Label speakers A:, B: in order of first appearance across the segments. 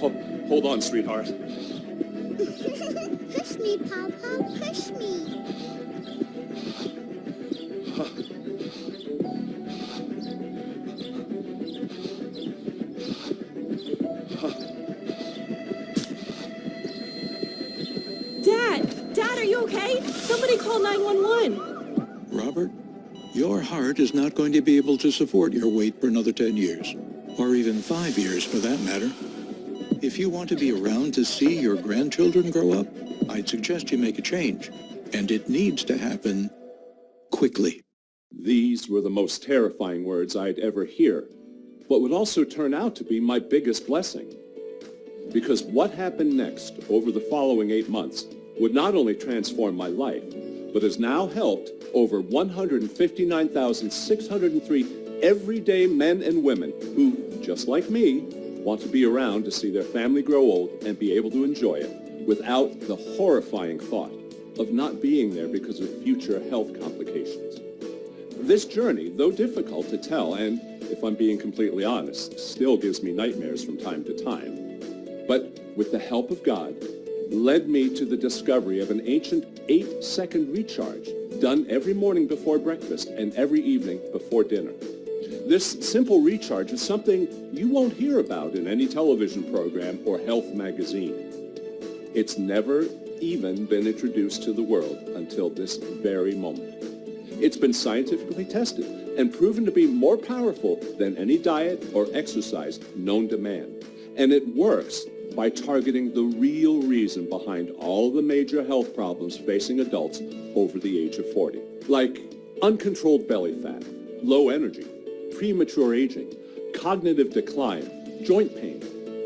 A: Hold on, sweetheart.
B: Push me, Papa, push me.
C: Dad, are you okay? Somebody call 911.
D: Robert, your heart is not going to be able to support your weight for another 10 years, or even 5 years for that matter. If you want to be around to see your grandchildren grow up, I'd suggest you make a change, and it needs to happen quickly.
A: These were the most terrifying words I'd ever hear, but would also turn out to be my biggest blessing. Because what happened next over the following 8 months would not only transform my life, but has now helped over 159,603 everyday men and women who, just like me, want to be around to see their family grow old and be able to enjoy it without the horrifying thought of not being there because of future health complications. This journey, though difficult to tell, and if I'm being completely honest, still gives me nightmares from time to time, but with the help of God, led me to the discovery of an ancient 8-second recharge done every morning before breakfast and every evening before dinner. This simple recharge is something you won't hear about in any television program or health magazine. It's never even been introduced to the world until this very moment. It's been scientifically tested and proven to be more powerful than any diet or exercise known to man. And it works by targeting the real reason behind all the major health problems facing adults over the age of 40, like uncontrolled belly fat, low energy, premature aging, cognitive decline, joint pain,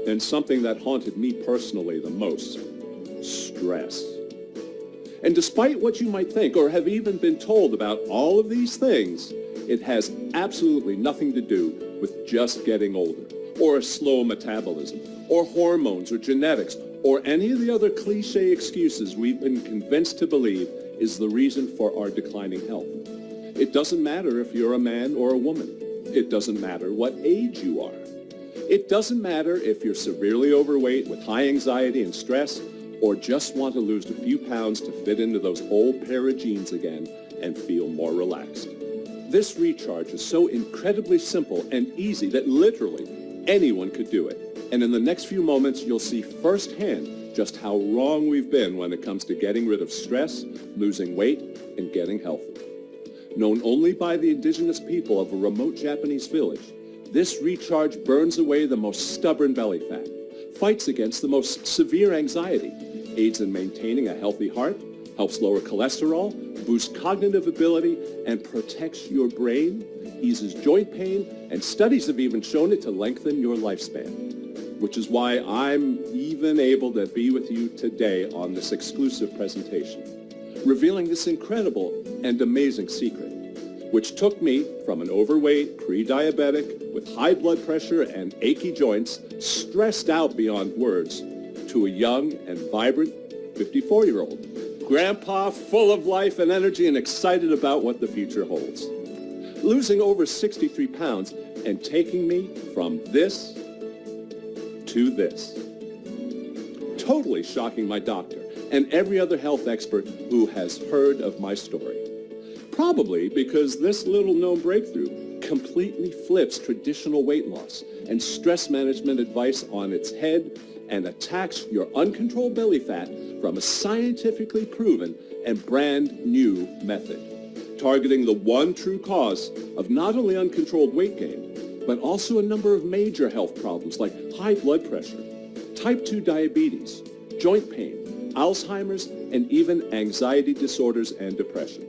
A: and something that haunted me personally the most, stress. And despite what you might think or have even been told about all of these things, it has absolutely nothing to do with just getting older, or a slow metabolism, or hormones or genetics, or any of the other cliche excuses we've been convinced to believe is the reason for our declining health. It doesn't matter if you're a man or a woman. It doesn't matter what age you are. It doesn't matter if you're severely overweight with high anxiety and stress, or just want to lose a few pounds to fit into those old pair of jeans again and feel more relaxed. This recharge is so incredibly simple and easy that literally anyone could do it. And in the next few moments, you'll see firsthand just how wrong we've been when it comes to getting rid of stress, losing weight, and getting healthy. Known only by the indigenous people of a remote Japanese village, this recharge burns away the most stubborn belly fat, fights against the most severe anxiety, aids in maintaining a healthy heart, helps lower cholesterol, boosts cognitive ability, and protects your brain, eases joint pain, and studies have even shown it to lengthen your lifespan. Which is why I'm even able to be with you today on this exclusive presentation, revealing this incredible and amazing secret, which took me from an overweight, pre-diabetic, with high blood pressure and achy joints, stressed out beyond words, to a young and vibrant 54-year-old, grandpa full of life and energy and excited about what the future holds. Losing over 63 pounds and taking me from this to this. Totally shocking my doctor and every other health expert who has heard of my story. Probably because this little-known breakthrough completely flips traditional weight loss and stress management advice on its head and attacks your uncontrolled belly fat from a scientifically proven and brand new method, targeting the one true cause of not only uncontrolled weight gain, but also a number of major health problems like high blood pressure, type 2 diabetes, joint pain, Alzheimer's, and even anxiety disorders and depression.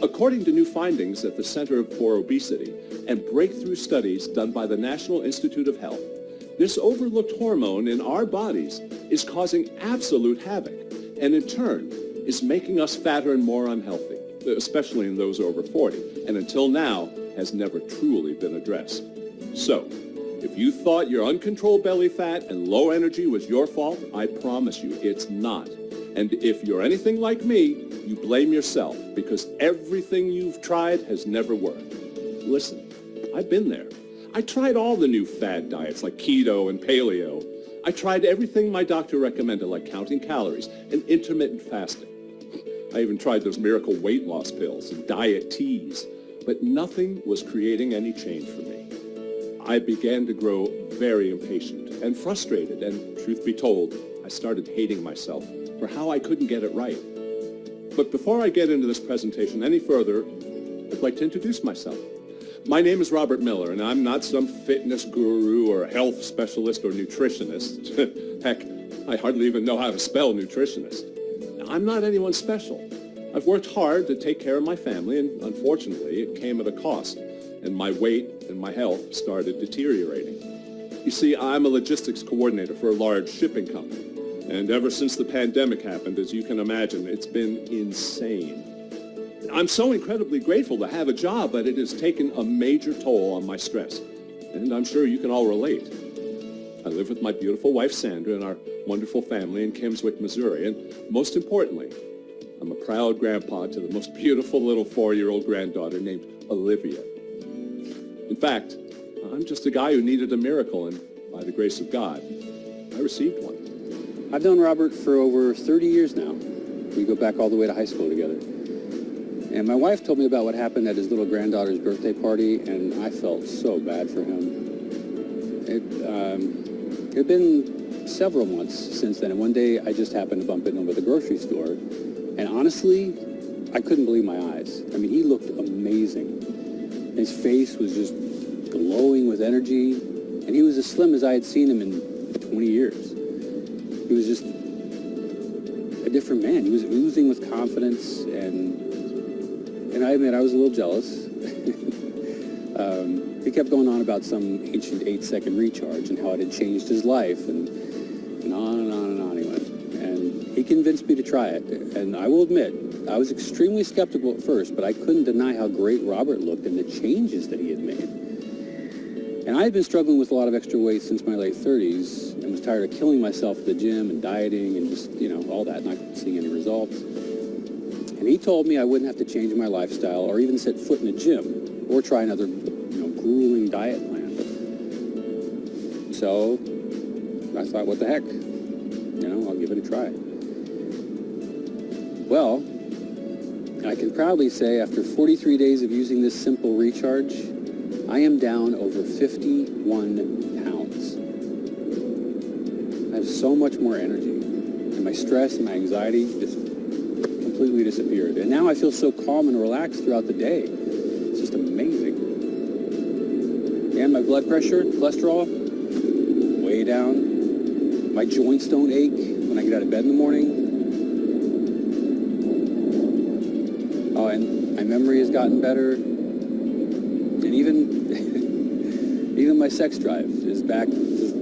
A: According to new findings at the Center for Obesity and breakthrough studies done by the National Institute of Health, this overlooked hormone in our bodies is causing absolute havoc and in turn is making us fatter and more unhealthy, especially in those over 40, and until now has never truly been addressed. So, if you thought your uncontrolled belly fat and low energy was your fault, I promise you it's not. And if you're anything like me, you blame yourself because everything you've tried has never worked. Listen, I've been there. I tried all the new fad diets like keto and paleo. I tried everything my doctor recommended, like counting calories and intermittent fasting. I even tried those miracle weight loss pills and diet teas, but nothing was creating any change for me. I began to grow very impatient and frustrated, and truth be told, I started hating myself for how I couldn't get it right. But before I get into this presentation any further, I'd like to introduce myself. My name is Robert Miller, and I'm not some fitness guru or health specialist or nutritionist. Heck, I hardly even know how to spell nutritionist. I'm not anyone special. I've worked hard to take care of my family, and unfortunately, it came at a cost, and my weight and my health started deteriorating. You see, I'm a logistics coordinator for a large shipping company, and ever since the pandemic happened, as you can imagine, it's been insane. I'm so incredibly grateful to have a job, but it has taken a major toll on my stress, and I'm sure you can all relate. I live with my beautiful wife, Sandra, and our wonderful family in Kimmswick, Missouri, and most importantly, I'm a proud grandpa to the most beautiful little 4-year-old granddaughter named Olivia. In fact, I'm just a guy who needed a miracle, and by the grace of God, I received one.
E: I've known Robert for over 30 years now. We go back all the way to high school together. And my wife told me about what happened at his little granddaughter's birthday party, and I felt so bad for him. It had been several months since then, and one day I just happened to bump into him at the grocery store, and honestly, I couldn't believe my eyes. I mean, he looked amazing. His face was just glowing with energy, and he was as slim as I had seen him in 20 years. He was just a different man. He was oozing with confidence, and I admit I was a little jealous. He kept going on about some ancient 8-second recharge and how it had changed his life, and on and on and on he went. And he convinced me to try it, and I will admit, I was extremely skeptical at first, but I couldn't deny how great Robert looked and the changes that he had made. And I had been struggling with a lot of extra weight since my late 30s and was tired of killing myself at the gym and dieting and just, all that, not seeing any results. And he told me I wouldn't have to change my lifestyle or even set foot in a gym or try another, grueling diet plan. So I thought, what the heck? I'll give it a try. Well, I can proudly say after 43 days of using this simple recharge, I am down over 51 pounds. I have so much more energy, and my stress and my anxiety just completely disappeared. And now I feel so calm and relaxed throughout the day. It's just amazing. And my blood pressure, cholesterol, way down. My joints don't ache when I get out of bed in the morning. Oh, and my memory has gotten better. And even my sex drive is back just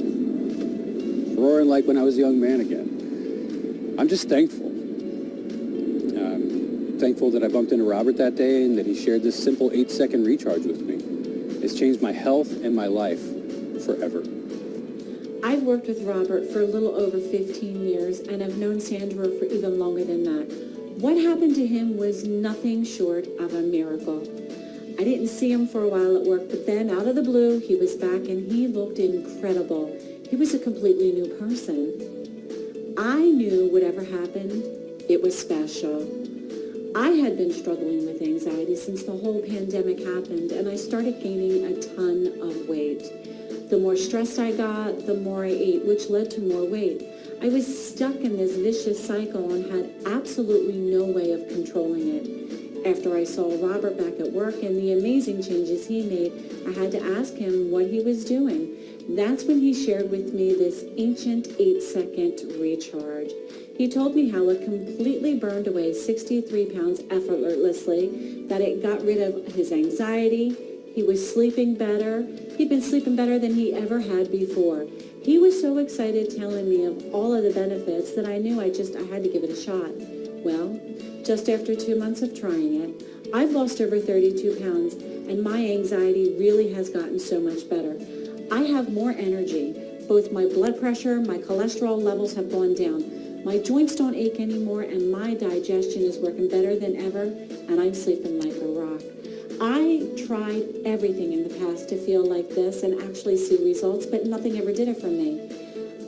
E: roaring like when I was a young man again. I'm just thankful. Thankful that I bumped into Robert that day and that he shared this simple 8-second recharge with me. It's changed my health and my life forever.
C: I've worked with Robert for a little over 15 years, and I've known Sandra for even longer than that. What happened to him was nothing short of a miracle. I didn't see him for a while at work, but then out of the blue, he was back and he looked incredible. He was a completely new person. I knew whatever happened, it was special. I had been struggling with anxiety since the whole pandemic happened, and I started gaining a ton of weight. The more stressed I got, the more I ate, which led to more weight. I was stuck in this vicious cycle and had absolutely no way of controlling it. After I saw Robert back at work and the amazing changes he made, I had to ask him what he was doing. That's when he shared with me this ancient 8-second recharge. He told me how it completely burned away 63 pounds effortlessly, that it got rid of his anxiety. He was sleeping better. He'd been sleeping better than he ever had before. He was so excited telling me of all of the benefits that I knew I had to give it a shot. Well, just after 2 months of trying it, I've lost over 32 pounds, and my anxiety really has gotten so much better. I have more energy. Both my blood pressure, my cholesterol levels have gone down. My joints don't ache anymore, and my digestion is working better than ever, and I'm sleeping like a rock. I tried everything in the past to feel like this and actually see results, but nothing ever did it for me.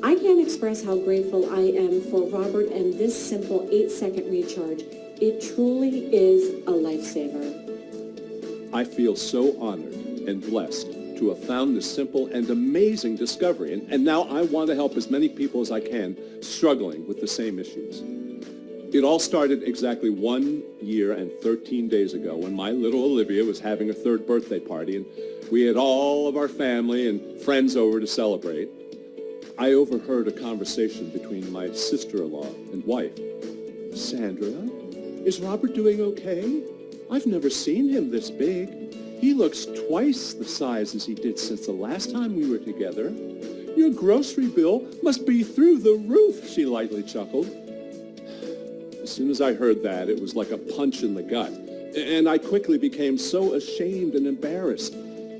C: I can't express how grateful I am for Robert and this simple 8-second recharge. It truly is a lifesaver.
A: I feel so honored and blessed to have found this simple and amazing discovery, and now I want to help as many people as I can struggling with the same issues. It all started exactly 1 year and 13 days ago when my little Olivia was having her 3rd birthday party, and we had all of our family and friends over to celebrate. I overheard a conversation between my sister-in-law and wife. "Sandra, is Robert doing okay? I've never seen him this big. He looks twice the size as he did since the last time we were together. Your grocery bill must be through the roof," she lightly chuckled. As soon as I heard that, it was like a punch in the gut. And I quickly became so ashamed and embarrassed,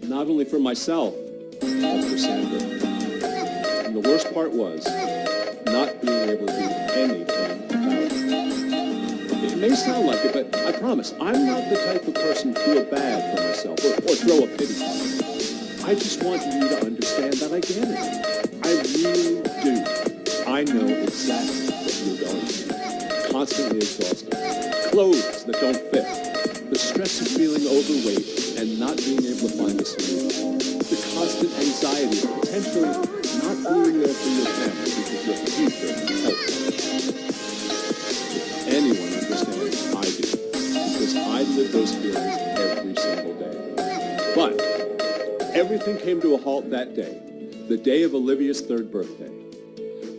A: not only for myself, but for Sandra. And the worst part was not being able to do anything about it. It may sound like it, but I promise, I'm not the type of person to feel bad for myself or throw a pity party. I just want you to understand that I get it. I really do. I know exactly what you're going through. Constantly exhausted, clothes that don't fit, the stress of feeling overweight and not being able to find a solution, the constant anxiety of potentially not being there for your family because your future is healthy. If anyone understands, I do, because I live those feelings every single day. But everything came to a halt that day, the day of Olivia's 3rd birthday.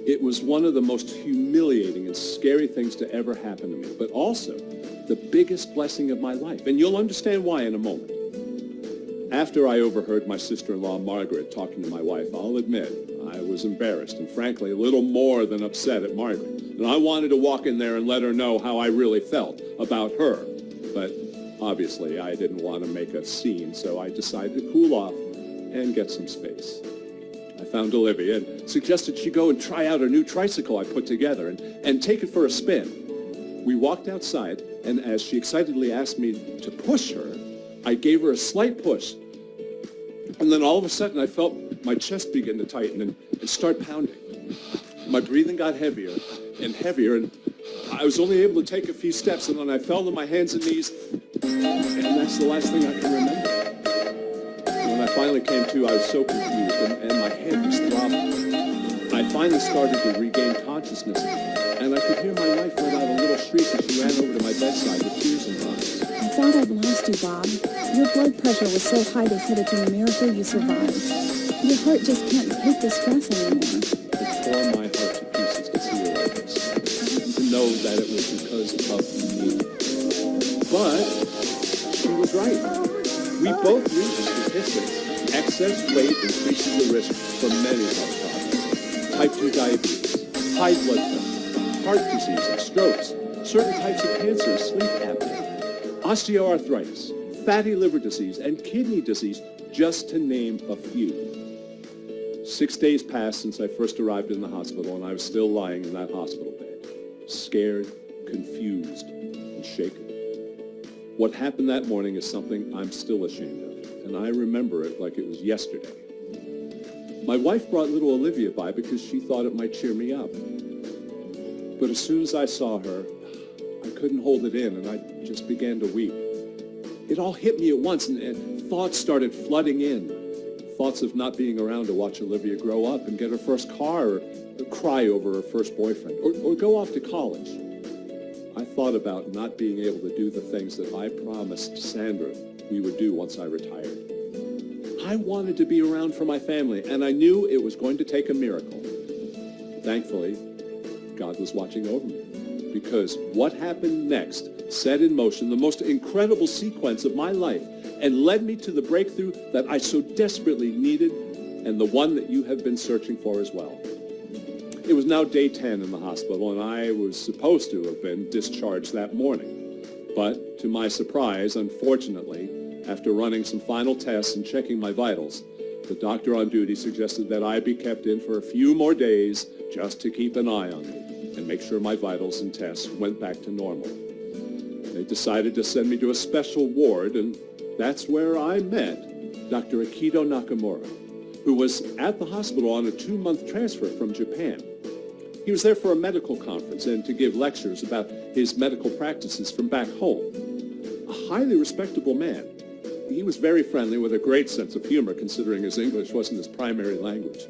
A: It was one of the most humiliating and scary things to ever happen to me, but also the biggest blessing of my life. And you'll understand why in a moment. After I overheard my sister-in-law, Margaret, talking to my wife, I'll admit I was embarrassed and frankly a little more than upset at Margaret. And I wanted to walk in there and let her know how I really felt about her. But obviously I didn't want to make a scene, so I decided to cool off and get some space. I found Olivia and suggested she go and try out a new tricycle I put together and take it for a spin. We walked outside, and as she excitedly asked me to push her, I gave her a slight push. And then all of a sudden I felt my chest begin to tighten and start pounding. My breathing got heavier and heavier, and I was only able to take a few steps, and then I fell to my hands and knees, and that's the last thing I can remember. When I finally came to, I was so confused, and my head was throbbing. I finally started to regain consciousness, and I could hear my wife let out a little shriek as she ran over to my bedside with tears in her eyes.
F: I thought I'd lost you, Bob. Your blood pressure was so high they said it's a miracle you survived. Your heart just can't take the stress anymore.
A: It tore my heart to pieces to see her like this, to know that it was because of me. But she was right. We both knew the statistics. Excess weight increases the risk for many health problems. Type 2 diabetes, high blood pressure, heart disease and strokes, certain types of cancer, sleep apnea, osteoarthritis, fatty liver disease, and kidney disease, just to name a few. 6 days passed since I first arrived in the hospital, and I was still lying in that hospital bed, scared, confused, and shaken. What happened that morning is something I'm still ashamed of, and I remember it like it was yesterday. My wife brought little Olivia by because she thought it might cheer me up. But as soon as I saw her, I couldn't hold it in, and I just began to weep. It all hit me at once, and thoughts started flooding in. Thoughts of not being around to watch Olivia grow up and get her first car, or cry over her first boyfriend, or go off to college. I thought about not being able to do the things that I promised Sandra we would do once I retired. I wanted to be around for my family, and I knew it was going to take a miracle. Thankfully, God was watching over me, because what happened next set in motion the most incredible sequence of my life and led me to the breakthrough that I so desperately needed, and the one that you have been searching for as well. It was now day 10 in the hospital, and I was supposed to have been discharged that morning. But to my surprise, unfortunately, after running some final tests and checking my vitals, the doctor on duty suggested that I be kept in for a few more days just to keep an eye on me and make sure my vitals and tests went back to normal. They decided to send me to a special ward, and that's where I met Dr. Akito Nakamura, who was at the hospital on a 2-month transfer from Japan. He was there for a medical conference and to give lectures about his medical practices from back home. A highly respectable man. He was very friendly with a great sense of humor considering his English wasn't his primary language.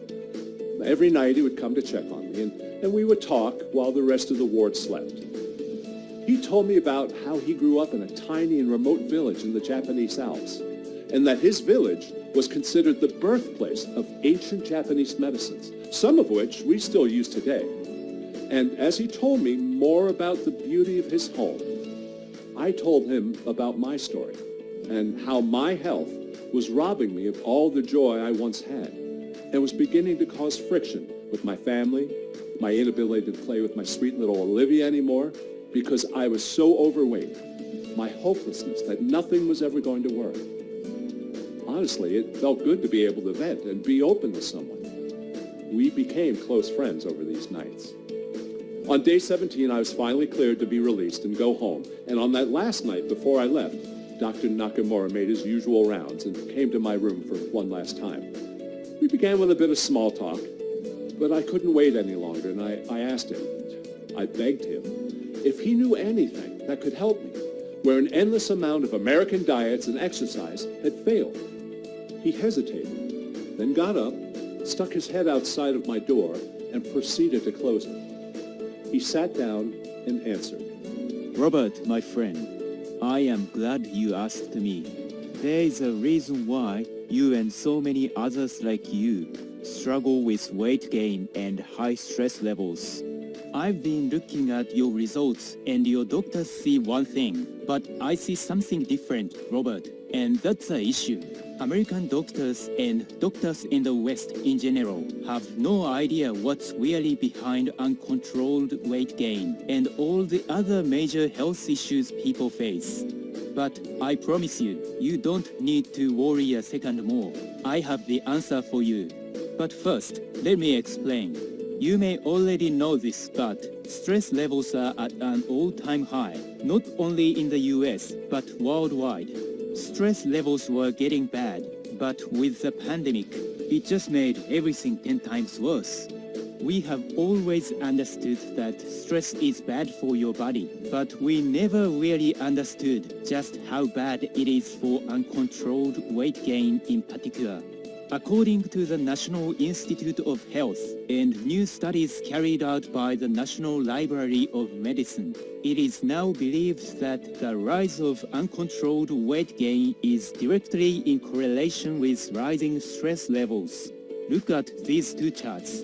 A: Every night he would come to check on me and we would talk while the rest of the ward slept. He told me about how he grew up in a tiny and remote village in the Japanese Alps and that his village was considered the birthplace of ancient Japanese medicines, some of which we still use today. And as he told me more about the beauty of his home, I told him about my story and how my health was robbing me of all the joy I once had and was beginning to cause friction with my family, my inability to play with my sweet little Olivia anymore because I was so overweight, my hopelessness that nothing was ever going to work. Honestly, it felt good to be able to vent and be open with someone. We became close friends over these nights. On day 17, I was finally cleared to be released and go home. And on that last night before I left, Dr. Nakamura made his usual rounds and came to my room for one last time. We began with a bit of small talk, but I couldn't wait any longer, and I asked him, I begged him, if he knew anything that could help me, where an endless amount of American diets and exercise had failed. He hesitated, then got up, stuck his head outside of my door, and proceeded to close it. He sat down and answered.
G: Robert, my friend, I am glad you asked me. There is a reason why you and so many others like you struggle with weight gain and high stress levels. I've been looking at your results and your doctors see one thing, but I see something different, Robert, and that's the issue. American doctors and doctors in the West in general have no idea what's really behind uncontrolled weight gain and all the other major health issues people face. But I promise you, you don't need to worry a second more. I have the answer for you. But first, let me explain. You may already know this, but stress levels are at an all-time high, not only in the US, but worldwide. Stress levels were getting bad, but with the pandemic, it just made everything 10 times worse. We have always understood that stress is bad for your body, but we never really understood just how bad it is for uncontrolled weight gain in particular. According to the National Institute of Health and new studies carried out by the National Library of Medicine, it is now believed that the rise of uncontrolled weight gain is directly in correlation with rising stress levels. Look at these two charts.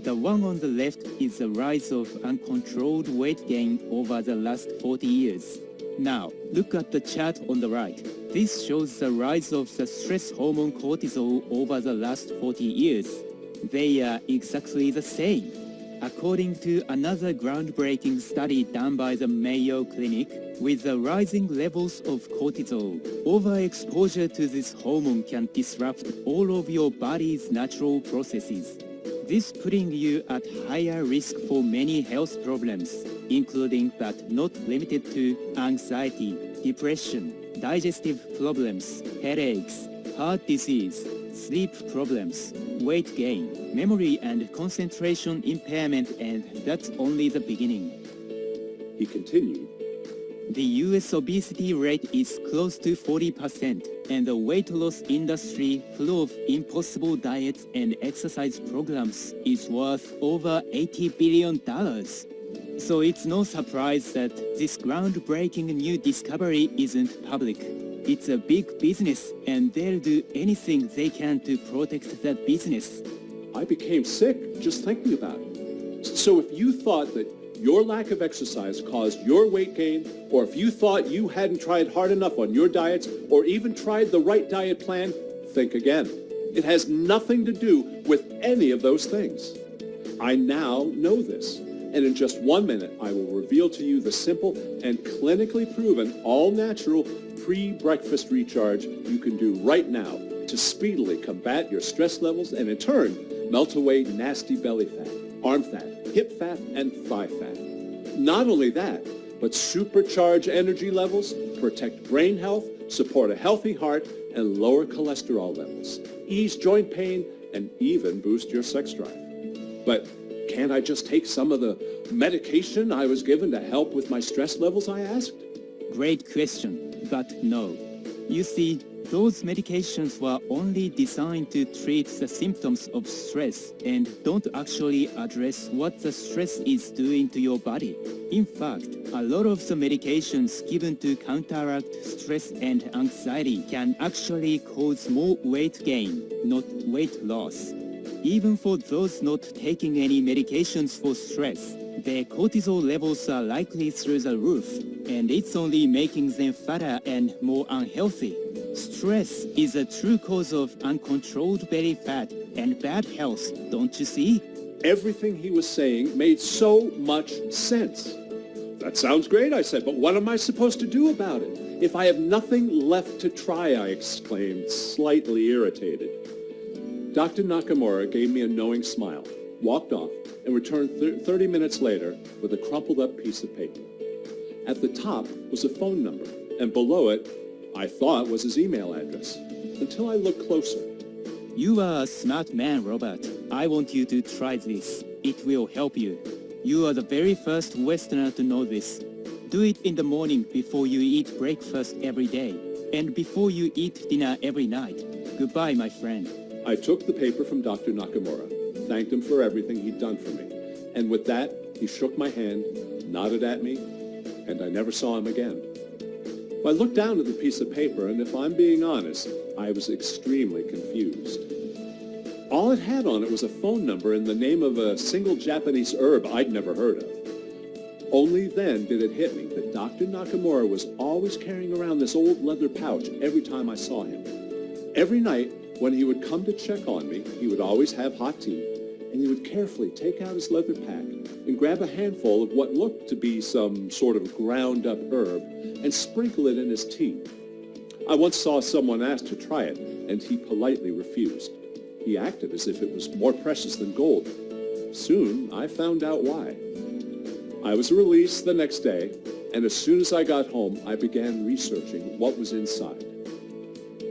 G: The one on the left is the rise of uncontrolled weight gain over the last 40 years. Now, look at the chart on the right. This shows the rise of the stress hormone cortisol over the last 40 years. They are exactly the same. According to another groundbreaking study done by the Mayo Clinic, with the rising levels of cortisol, overexposure to this hormone can disrupt all of your body's natural processes. This putting you at higher risk for many health problems, including but not limited to anxiety, depression, digestive problems, headaches, heart disease, sleep problems, weight gain, memory and concentration impairment, and that's only the beginning.
A: He continued,
G: The US obesity rate is close to 40%, and the weight loss industry, full of impossible diets and exercise programs, is worth over $80 billion. So it's no surprise that this groundbreaking new discovery isn't public. It's a big business, and they'll do anything they can to protect that business.
A: I became sick just thinking about it. So if you thought that your lack of exercise caused your weight gain, or if you thought you hadn't tried hard enough on your diets, or even tried the right diet plan, think again. It has nothing to do with any of those things. I now know this, and in just 1 minute, I will reveal to you the simple and clinically proven all-natural pre-breakfast recharge you can do right now to speedily combat your stress levels and in turn, melt away nasty belly fat, arm fat, hip fat, and thigh fat. Not only that, but supercharge energy levels, protect brain health, support a healthy heart, and lower cholesterol levels, ease joint pain, and even boost your sex drive. But can't I just take some of the medication I was given to help with my stress levels, I asked?
G: Great question, but no. You see, those medications were only designed to treat the symptoms of stress and don't actually address what the stress is doing to your body. In fact, a lot of the medications given to counteract stress and anxiety can actually cause more weight gain, not weight loss. Even for those not taking any medications for stress, their cortisol levels are likely through the roof, and it's only making them fatter and more unhealthy. Stress is a true cause of uncontrolled belly fat and bad health, don't you see?
A: Everything he was saying made so much sense. That sounds great, I said, but what am I supposed to do about it? If I have nothing left to try, I exclaimed, slightly irritated. Dr. Nakamura gave me a knowing smile, walked off, and returned 30 minutes later with a crumpled up piece of paper. At the top was a phone number, and below it, I thought was his email address, until I looked closer.
G: You are a smart man, Robert. I want you to try this. It will help you. You are the very first Westerner to know this. Do it in the morning before you eat breakfast every day, and before you eat dinner every night. Goodbye, my friend.
A: I took the paper from Dr. Nakamura, thanked him for everything he'd done for me, and with that, he shook my hand, nodded at me, and I never saw him again. I looked down at the piece of paper, and if I'm being honest, I was extremely confused. All it had on it was a phone number and the name of a single Japanese herb I'd never heard of. Only then did it hit me that Dr. Nakamura was always carrying around this old leather pouch every time I saw him. Every night, when he would come to check on me, he would always have hot tea, and he would carefully take out his leather pack and grab a handful of what looked to be some sort of ground-up herb and sprinkle it in his tea. I once saw someone ask to try it, and he politely refused. He acted as if it was more precious than gold. Soon, I found out why. I was released the next day, and as soon as I got home, I began researching what was inside.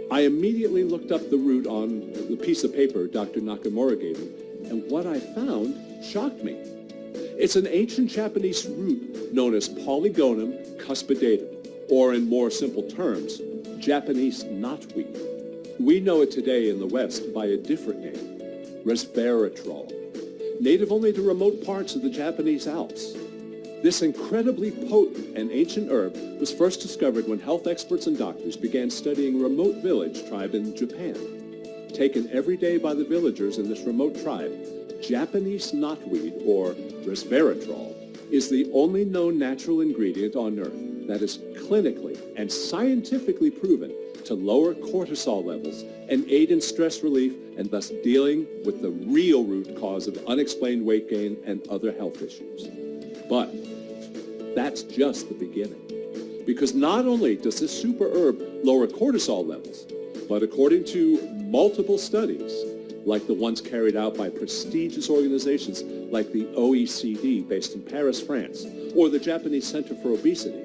A: I immediately looked up the root on the piece of paper Dr. Nakamura gave me, and what I found shocked me. It's an ancient Japanese root known as Polygonum cuspidatum, or in more simple terms, Japanese knotweed. We know it today in the West by a different name, resveratrol, native only to remote parts of the Japanese Alps. This incredibly potent and ancient herb was first discovered when health experts and doctors began studying a remote village tribe in Japan. Taken every day by the villagers in this remote tribe, Japanese knotweed, or resveratrol, is the only known natural ingredient on Earth that is clinically and scientifically proven to lower cortisol levels and aid in stress relief and thus dealing with the real root cause of unexplained weight gain and other health issues. But that's just the beginning. Because not only does this super herb lower cortisol levels, but according to multiple studies, like the ones carried out by prestigious organizations like the OECD based in Paris, France, or the Japanese Center for Obesity,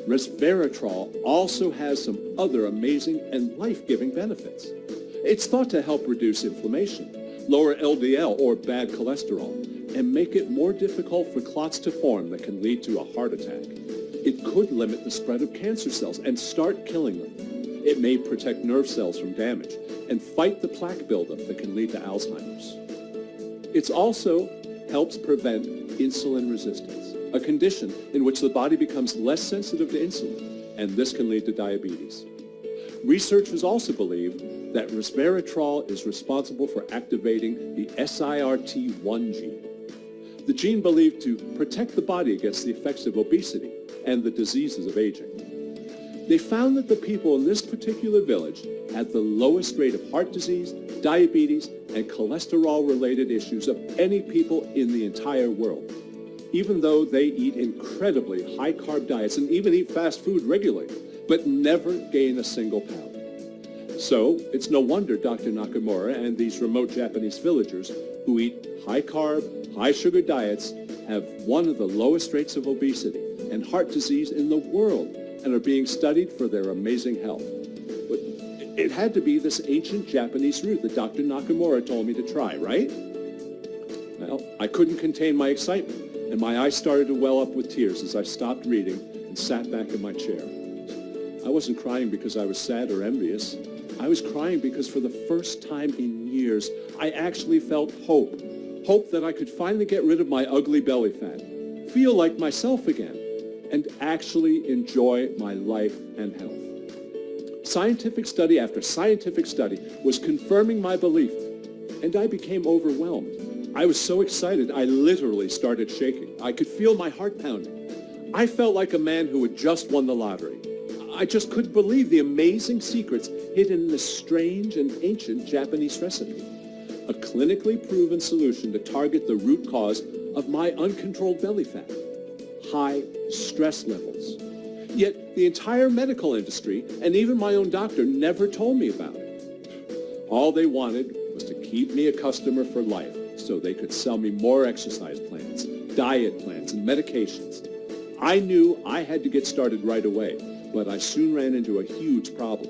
A: resveratrol also has some other amazing and life-giving benefits. It's thought to help reduce inflammation, lower LDL or bad cholesterol, and make it more difficult for clots to form that can lead to a heart attack. It could limit the spread of cancer cells and start killing them. It may protect nerve cells from damage and fight the plaque buildup that can lead to Alzheimer's. It also helps prevent insulin resistance, a condition in which the body becomes less sensitive to insulin, and this can lead to diabetes. Researchers also believe that resveratrol is responsible for activating the SIRT1 gene, the gene believed to protect the body against the effects of obesity and the diseases of aging. They found that the people in this particular village had the lowest rate of heart disease, diabetes, and cholesterol-related issues of any people in the entire world, even though they eat incredibly high-carb diets and even eat fast food regularly, but never gain a single pound. So it's no wonder Dr. Nakamura and these remote Japanese villagers who eat high-carb, high-sugar diets have one of the lowest rates of obesity and heart disease in the world and are being studied for their amazing health. But It had to be this ancient Japanese root that Dr. Nakamura told me to try, right? Well, I couldn't contain my excitement, and my eyes started to well up with tears as I stopped reading and sat back in my chair. I wasn't crying because I was sad or envious. I was crying because for the first time in years, I actually felt hope. Hope that I could finally get rid of my ugly belly fat, feel like myself again, and actually enjoy my life and health. Scientific study after scientific study was confirming my belief, and I became overwhelmed. I was so excited, I literally started shaking. I could feel my heart pounding. I felt like a man who had just won the lottery. I just couldn't believe the amazing secrets hidden in this strange and ancient Japanese recipe. A clinically proven solution to target the root cause of my uncontrolled belly fat, high stress levels. Yet the entire medical industry and even my own doctor never told me about it. All they wanted was to keep me a customer for life so they could sell me more exercise plans, diet plans, and medications. I knew I had to get started right away, but I soon ran into a huge problem.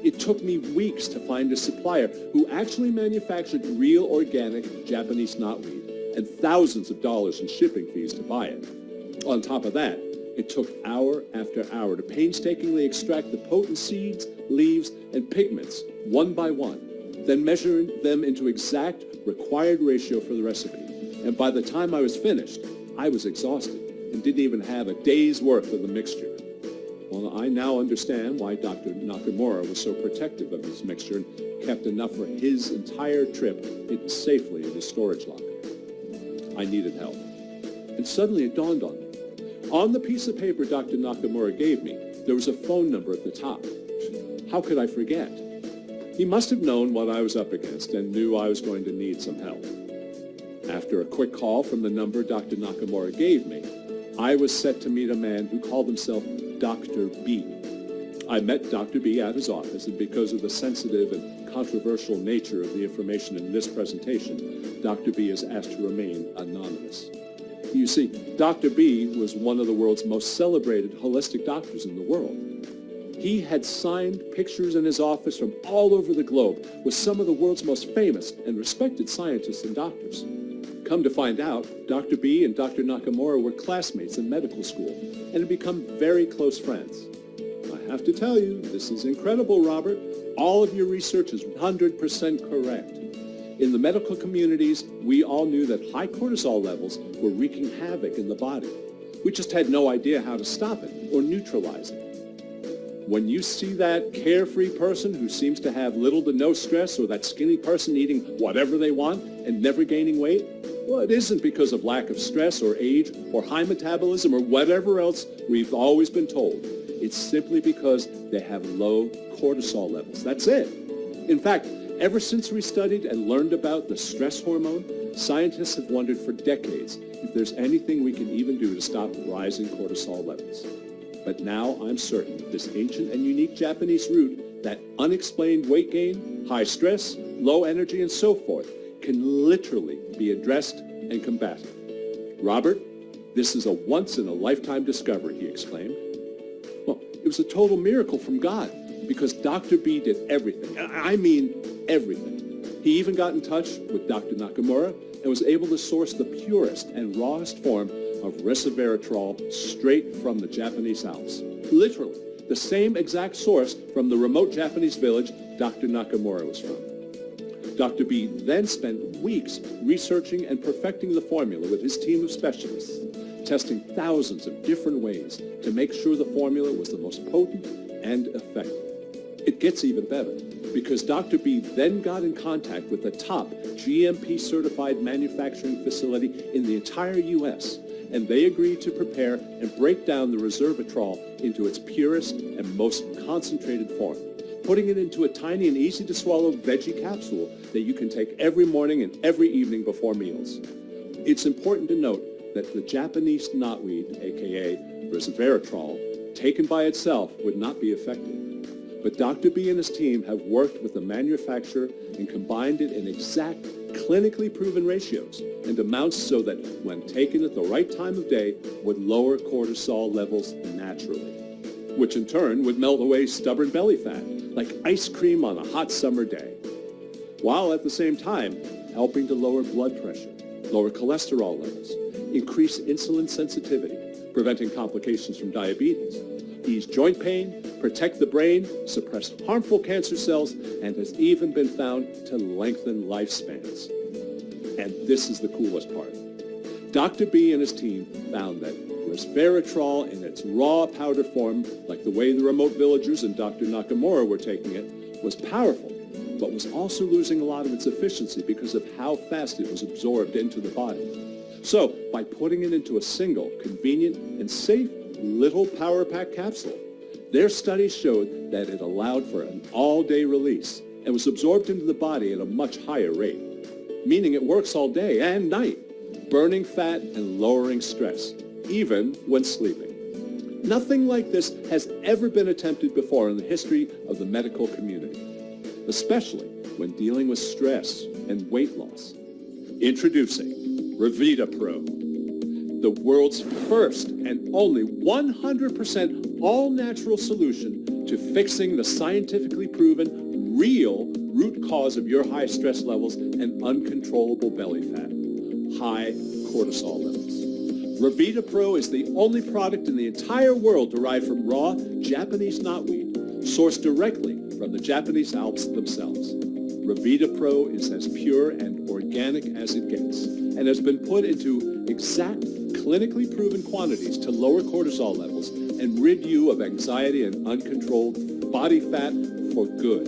A: It took me weeks to find a supplier who actually manufactured real organic Japanese knotweed and thousands of dollars in shipping fees to buy it. On top of that, it took hour after hour to painstakingly extract the potent seeds, leaves, and pigments one by one, then measure them into exact required ratio for the recipe. And by the time I was finished, I was exhausted and didn't even have a day's worth of the mixture. Well, I now understand why Dr. Nakamura was so protective of his mixture and kept enough for his entire trip hidden safely in his storage locker. I needed help. And suddenly it dawned on me. On the piece of paper Dr. Nakamura gave me, there was a phone number at the top. How could I forget? He must have known what I was up against and knew I was going to need some help. After a quick call from the number Dr. Nakamura gave me, I was set to meet a man who called himself Dr. B. I met Dr. B at his office, and because of the sensitive and controversial nature of the information in this presentation, Dr. B is asked to remain anonymous. You see, Dr. B was one of the world's most celebrated holistic doctors in the world. He had signed pictures in his office from all over the globe with some of the world's most famous and respected scientists and doctors. Come to find out, Dr. B and Dr. Nakamura were classmates in medical school and had become very close friends. I have to tell you, this is incredible, Robert. All of your research is 100% correct. In the medical communities, we all knew that high cortisol levels were wreaking havoc in the body. We just had no idea how to stop it or neutralize it. When you see that carefree person who seems to have little to no stress, or that skinny person eating whatever they want and never gaining weight, well, it isn't because of lack of stress or age or high metabolism or whatever else we've always been told. It's simply because they have low cortisol levels. That's it. In fact, ever since we studied and learned about the stress hormone, scientists have wondered for decades if there's anything we can even do to stop rising cortisol levels. But now I'm certain this ancient and unique Japanese root, that unexplained weight gain, high stress, low energy, and so forth, can literally be addressed and combated. Robert, this is a once-in-a-lifetime discovery, he exclaimed. Well, it was a total miracle from God, because Dr. B did everything. I mean everything. He even got in touch with Dr. Nakamura and was able to source the purest and rawest form of resveratrol straight from the Japanese Alps. Literally, the same exact source from the remote Japanese village Dr. Nakamura was from. Dr. B then spent weeks researching and perfecting the formula with his team of specialists, testing thousands of different ways to make sure the formula was the most potent and effective. It gets even better, because Dr. B then got in contact with the top GMP-certified manufacturing facility in the entire U.S., and they agreed to prepare and break down the resveratrol into its purest and most concentrated form, putting it into a tiny and easy-to-swallow veggie capsule that you can take every morning and every evening before meals. It's important to note that the Japanese knotweed, aka resveratrol, taken by itself would not be effective. But Dr. B and his team have worked with the manufacturer and combined it in exact, clinically proven ratios and amounts so that when taken at the right time of day would lower cortisol levels naturally. which in turn would melt away stubborn belly fat, like ice cream on a hot summer day, while at the same time helping to lower blood pressure, lower cholesterol levels, increase insulin sensitivity, preventing complications from diabetes, ease joint pain, protect the brain, suppress harmful cancer cells, and has even been found to lengthen lifespans. And this is the coolest part. Dr. B and his team found that resveratrol in its raw powder form, like the way the remote villagers and Dr. Nakamura were taking it, was powerful, but was also losing a lot of its efficiency because of how fast it was absorbed into the body. So, by putting it into a single, convenient, and safe little power pack capsule, their studies showed that it allowed for an all-day release and was absorbed into the body at a much higher rate, meaning it works all day and night, burning fat and lowering stress, even when sleeping. Nothing like this has ever been attempted before in the history of the medical community, especially when dealing with stress and weight loss. Introducing Revita Pro, the world's first and only 100% all-natural solution to fixing the scientifically proven real root cause of your high stress levels and uncontrollable belly fat, high cortisol levels. Revita Pro is the only product in the entire world derived from raw Japanese knotweed, sourced directly from the Japanese Alps themselves. Revita Pro is as pure and organic as it gets and has been put into exact clinically proven quantities to lower cortisol levels and rid you of anxiety and uncontrolled body fat for good.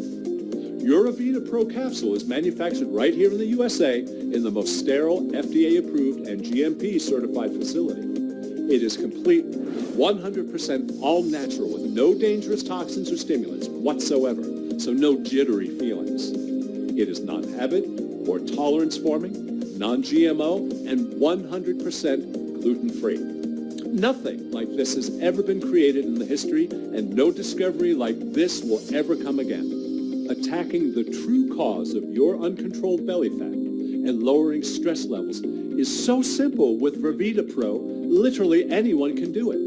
A: Your Revita Pro capsule is manufactured right here in the USA in the most sterile, FDA-approved and GMP-certified facility. It is complete 100% all-natural with no dangerous toxins or stimulants whatsoever, so no jittery feelings. It is non-habit or tolerance-forming, non-GMO, and 100% gluten-free. Nothing like this has ever been created in the history, and no discovery like this will ever come again. Attacking the true cause of your uncontrolled belly fat and lowering stress levels is so simple with Revita Pro, literally anyone can do it.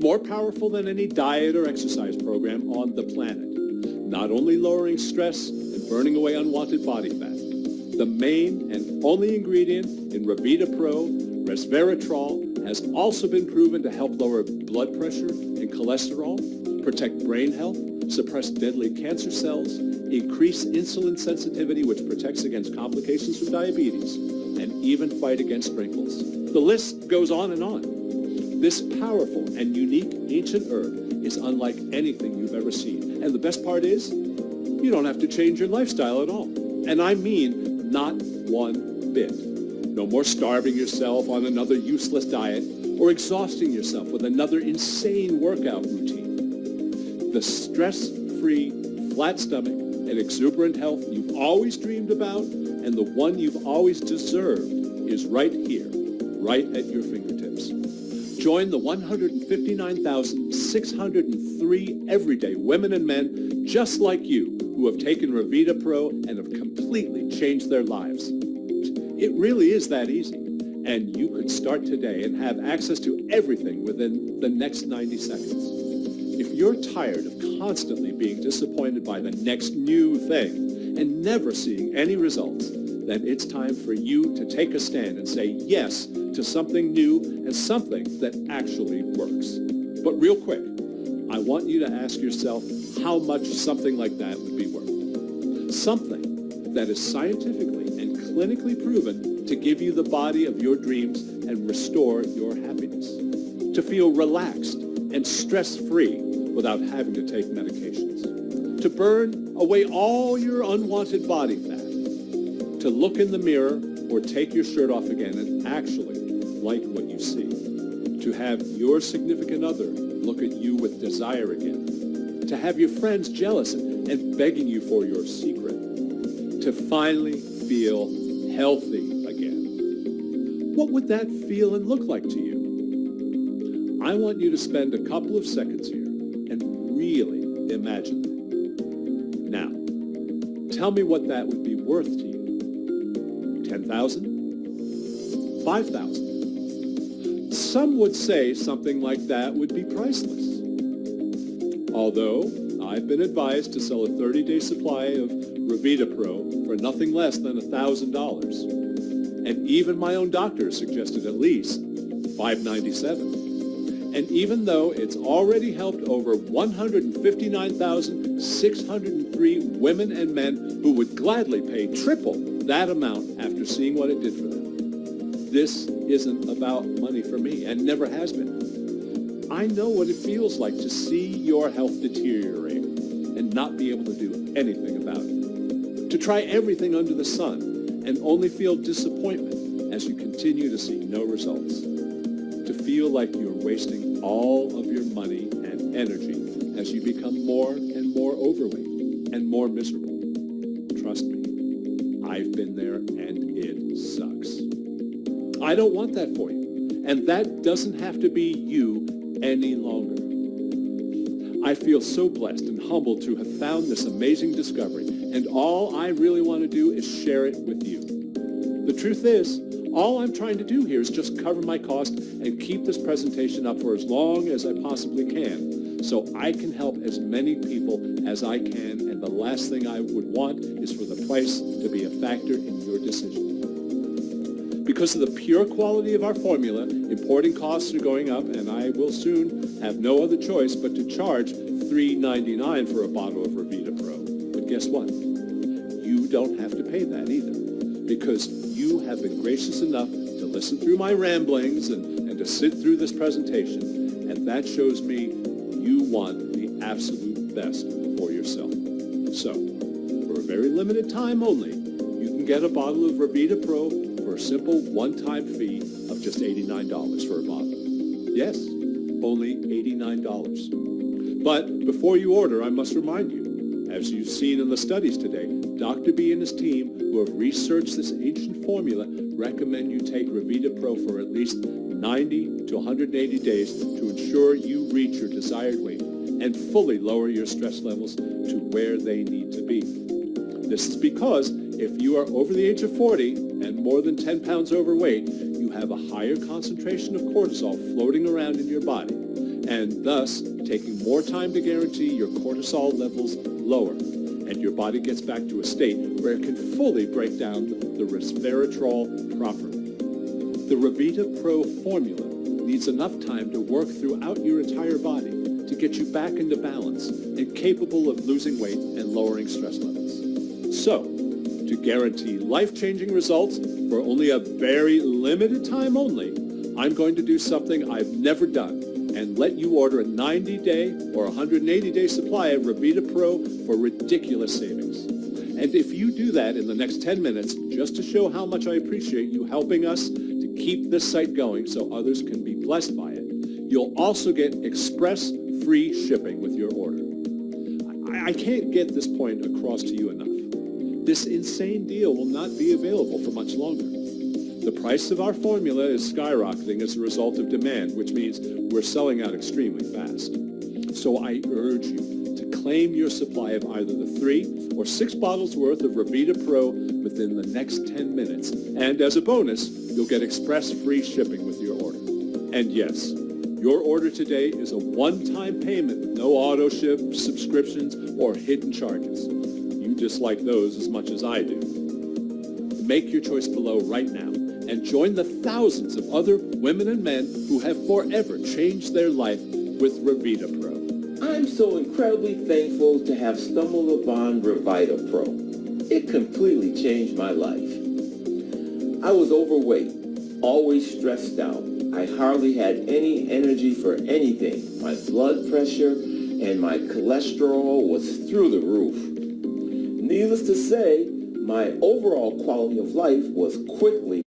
A: More powerful than any diet or exercise program on the planet. Not only lowering stress and burning away unwanted body fat, the main and only ingredient in Revita Pro, resveratrol, has also been proven to help lower blood pressure and cholesterol, protect brain health, suppress deadly cancer cells, increase insulin sensitivity, which protects against complications from diabetes, and even fight against wrinkles. The list goes on and on. This powerful and unique ancient herb is unlike anything you've ever seen. And the best part is, you don't have to change your lifestyle at all. And I mean not one bit. No more starving yourself on another useless diet or exhausting yourself with another insane workout routine. The stress-free, flat stomach, and exuberant health you've always dreamed about and the one you've always deserved is right here, right at your fingertips. Join the 159,603 everyday women and men just like you who have taken Revita Pro and have completely changed their lives. It really is that easy, and you could start today and have access to everything within the next 90 seconds. If you're tired of constantly being disappointed by the next new thing and never seeing any results, then it's time for you to take a stand and say yes to something new and something that actually works. But real quick, I want you to ask yourself how much something like that would be worth. Something that is scientifically and clinically proven to give you the body of your dreams and restore your happiness. To feel relaxed and stress-free without having to take medications. To burn away all your unwanted body fat. To look in the mirror or take your shirt off again and actually like what you see. To have your significant other look at you with desire again. To have your friends jealous and begging you for your secret. To finally feel healthy again. What would that feel and look like to you? I want you to spend a couple of seconds here and really imagine that. Now, tell me what that would be worth to you. 10,000? 5,000? Some would say something like that would be priceless. Although I've been advised to sell a 30-day supply of Revita Pro for nothing less than $1,000. And even my own doctor suggested at least $597. And even though it's already helped over 159,603 women and men who would gladly pay triple that amount after seeing what it did for them, this isn't about money for me and never has been. I know what it feels like to see your health deteriorate and not be able to do anything about it. To try everything under the sun and only feel disappointment as you continue to see no results. To feel like you're wasting all of your money and energy as you become more and more overweight and more miserable. Trust me, I've been there and it sucks. I don't want that for you, and that doesn't have to be you any longer. I feel so blessed and humbled to have found this amazing discovery, and all I really want to do is share it with you. The truth is, all I'm trying to do here is just cover my cost and keep this presentation up for as long as I possibly can, so I can help as many people as I can, and the last thing I would want is for the price to be a factor in your decision. Because of the pure quality of our formula, importing costs are going up, and I will soon have no other choice but to charge $3.99 for a bottle of Revita Pro. But guess what? You don't have to pay that either, because you have been gracious enough to listen through my ramblings and to sit through this presentation, and that shows me you want the absolute best for yourself. So, for a very limited time only, you can get a bottle of Revita Pro for a simple one-time fee of just $89 for a bottle. Yes, only $89. But before you order, I must remind you, as you've seen in the studies today, Dr. B and his team, who have researched this ancient formula, recommend you take Revita Pro for at least 90 to 180 days to ensure you reach your desired weight and fully lower your stress levels to where they need to be. This is because if you are over the age of 40 and more than 10 pounds overweight, you have a higher concentration of cortisol floating around in your body, and thus taking more time to guarantee your cortisol levels lower, and your body gets back to a state where it can fully break down the resveratrol properly. The Revita Pro formula needs enough time to work throughout your entire body to get you back into balance and capable of losing weight and lowering stress levels. So, to guarantee life-changing results for only a very limited time only, I'm going to do something I've never done and let you order a 90-day or 180-day supply of Revita Pro for ridiculous savings. And if you do that in the next 10 minutes, just to show how much I appreciate you helping us to keep this site going so others can be blessed by it, you'll also get express free shipping with your order. I can't get this point across to you enough. This insane deal will not be available for much longer. The price of our formula is skyrocketing as a result of demand, which means we're selling out extremely fast. So I urge you to claim your supply of either the 3 or 6 bottles worth of Revita Pro within the next 10 minutes. And as a bonus, you'll get express free shipping with your order. And yes, your order today is a one-time payment with no auto ship, subscriptions, or hidden charges. You dislike those as much as I do. Make your choice below right now and join the thousands of other women and men who have forever changed their life with Revita Pro.
H: I'm so incredibly thankful to have stumbled upon Revita Pro. It completely changed my life. I was overweight, always stressed out. I hardly had any energy for anything. My blood pressure and my cholesterol was through the roof. Needless to say, my overall quality of life was quickly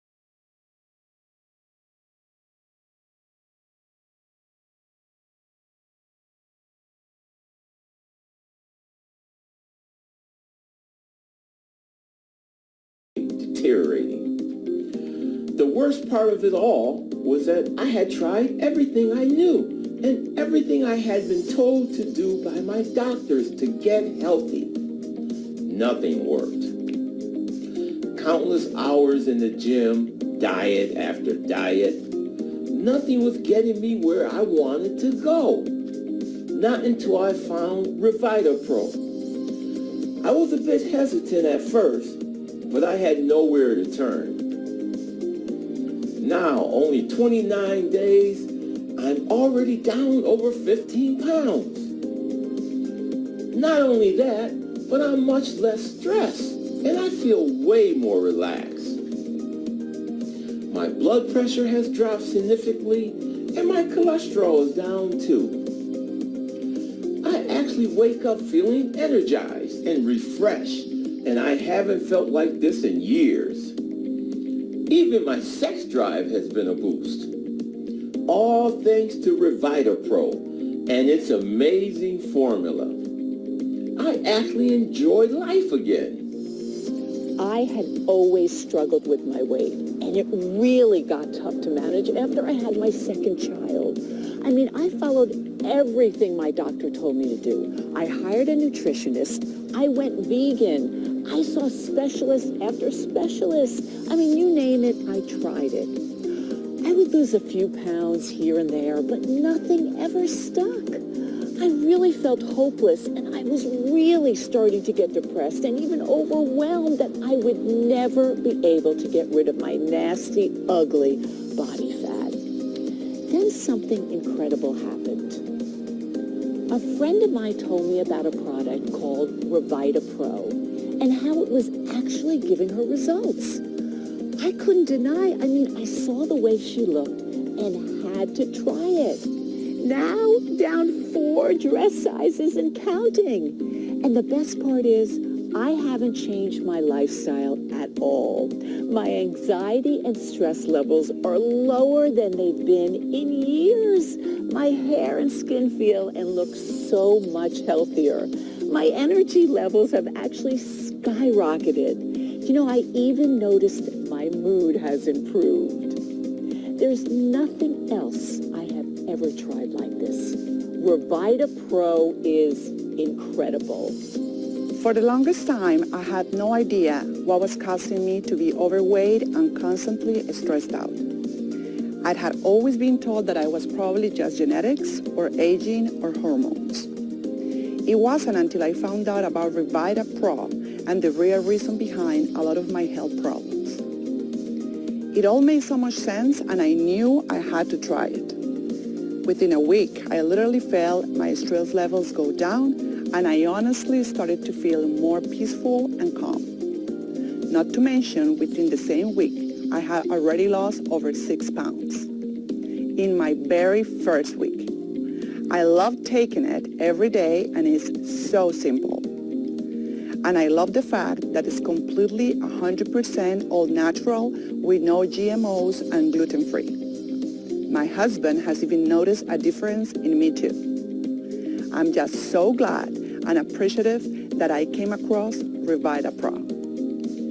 H: deteriorating. The worst part of it all was that I had tried everything I knew and everything I had been told to do by my doctors to get healthy. Nothing worked. Countless hours in the gym, diet after diet. Nothing was getting me where I wanted to go. not until I found Revita Pro. I was a bit hesitant at first, but I had nowhere to turn. Now, only 29 days, I'm already down over 15 pounds. Not only that, but I'm much less stressed, and I feel way more relaxed. My blood pressure has dropped significantly, and my cholesterol is down too. I actually wake up feeling energized and refreshed, and I haven't felt like this in years. Even my sex drive has been a boost. All thanks to Revita Pro and its amazing formula. I actually enjoy life again.
I: I had always struggled with my weight, and it really got tough to manage after I had my second child. I mean, I followed everything my doctor told me to do. I hired a nutritionist. I went vegan. I saw specialist after specialist. I mean, you name it, I tried it. I would lose a few pounds here and there, but nothing ever stuck. I really felt hopeless, and I was really starting to get depressed and even overwhelmed that I would never be able to get rid of my nasty, ugly body fat. Then something incredible happened. A friend of mine told me about a product called Revita Pro and how it was actually giving her results. I couldn't deny, I saw the way she looked and had to try it. Now down 4 dress sizes and counting. And the best part is, I haven't changed my lifestyle at all. My anxiety and stress levels are lower than they've been in years. My hair and skin feel and look so much healthier. My energy levels have actually skyrocketed. You know, I even noticed that my mood has improved. There's nothing else I have ever tried like this. Revita Pro is incredible.
J: For the longest time, I had no idea what was causing me to be overweight and constantly stressed out. I had always been told that I was probably just genetics or aging or hormones. It wasn't until I found out about Revita Pro and the real reason behind a lot of my health problems. It all made so much sense, and I knew I had to try it. Within a week, I literally felt my stress levels go down, and I honestly started to feel more peaceful and calm. Not to mention, within the same week, I had already lost over 6 pounds in my very first week. I love taking it every day, and it's so simple. And I love the fact that it's completely 100% all natural with no GMOs and gluten-free. My husband has even noticed a difference in me too. I'm just so glad and appreciative that I came across Revita Pro.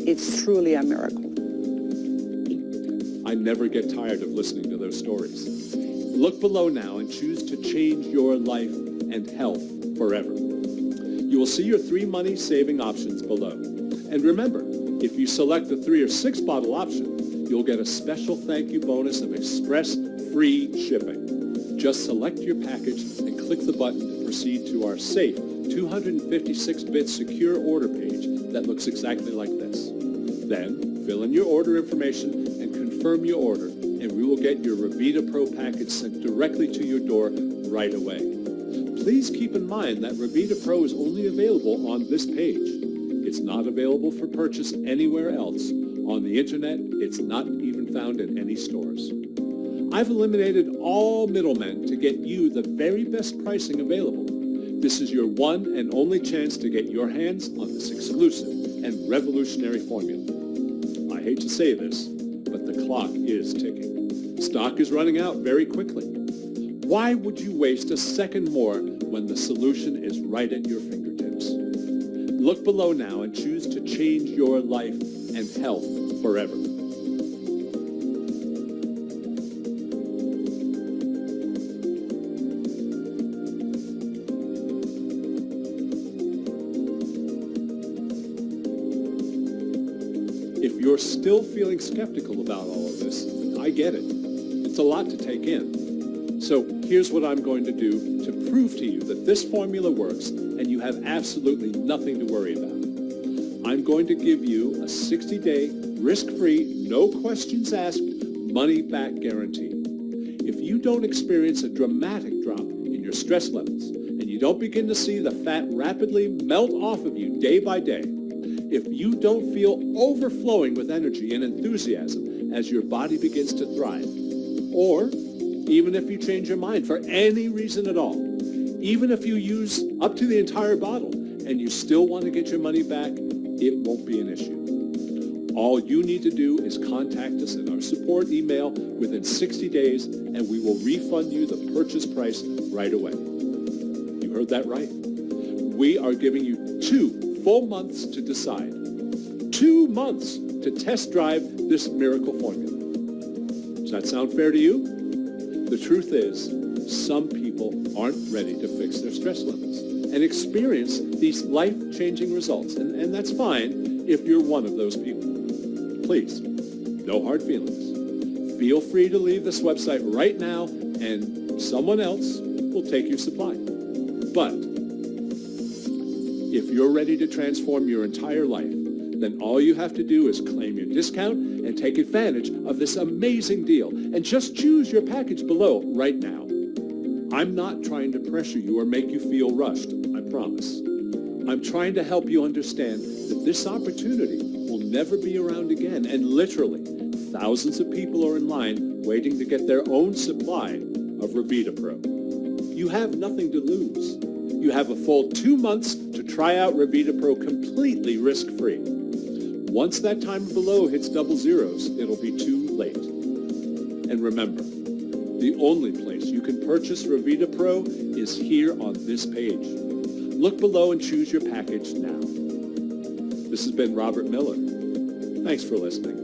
J: It's truly a miracle.
A: I never get tired of listening to those stories. Look below now and choose to change your life and health forever. You will see your 3 money-saving options below. And remember, if you select the 3 or 6 bottle option, you'll get a special thank you bonus of express free shipping. Just select your package and click the button to proceed to our safe 256-bit secure order page that looks exactly like this. Then, fill in your order information and confirm your order, and we will get your Revita Pro package sent directly to your door right away. Please keep in mind that Revita Pro is only available on this page. It's not available for purchase anywhere else. On the internet, it's not even found in any stores. I've eliminated all middlemen to get you the very best pricing available. This is your one and only chance to get your hands on this exclusive and revolutionary formula. I hate to say this, but the clock is ticking. Stock is running out very quickly. Why would you waste a second more when the solution is right at your fingertips? Look below now and choose to change your life and health forever. If you're still feeling skeptical about all of this, I get it. It's a lot to take in. So here's what I'm going to do to prove to you that this formula works and you have absolutely nothing to worry about. I'm going to give you a 60-day, risk-free, no questions asked, money-back guarantee. If you don't experience a dramatic drop in your stress levels and you don't begin to see the fat rapidly melt off of you day by day, if you don't feel overflowing with energy and enthusiasm as your body begins to thrive, or even if you change your mind for any reason at all, even if you use up to the entire bottle and you still want to get your money back, it won't be an issue. All you need to do is contact us in our support email within 60 days and we will refund you the purchase price right away. You heard that right. We are giving you 2 full months to decide. 2 months to test drive this miracle formula. Does that sound fair to you? The truth is, some people aren't ready to fix their stress levels and experience these life-changing results. And that's fine if you're one of those people. Please, no hard feelings. Feel free to leave this website right now and someone else will take your supply. But if you're ready to transform your entire life, then all you have to do is claim your discount and take advantage of this amazing deal. And just choose your package below right now. I'm not trying to pressure you or make you feel rushed, I promise. I'm trying to help you understand that this opportunity will never be around again. And literally, thousands of people are in line waiting to get their own supply of Revita Pro. You have nothing to lose. You have a full 2 months to try out Revita Pro completely risk-free. Once that timer below hits double zeros, it'll be too late. And remember, the only place you can purchase Revita Pro is here on this page. Look below and choose your package now. This has been Robert Miller. Thanks for listening.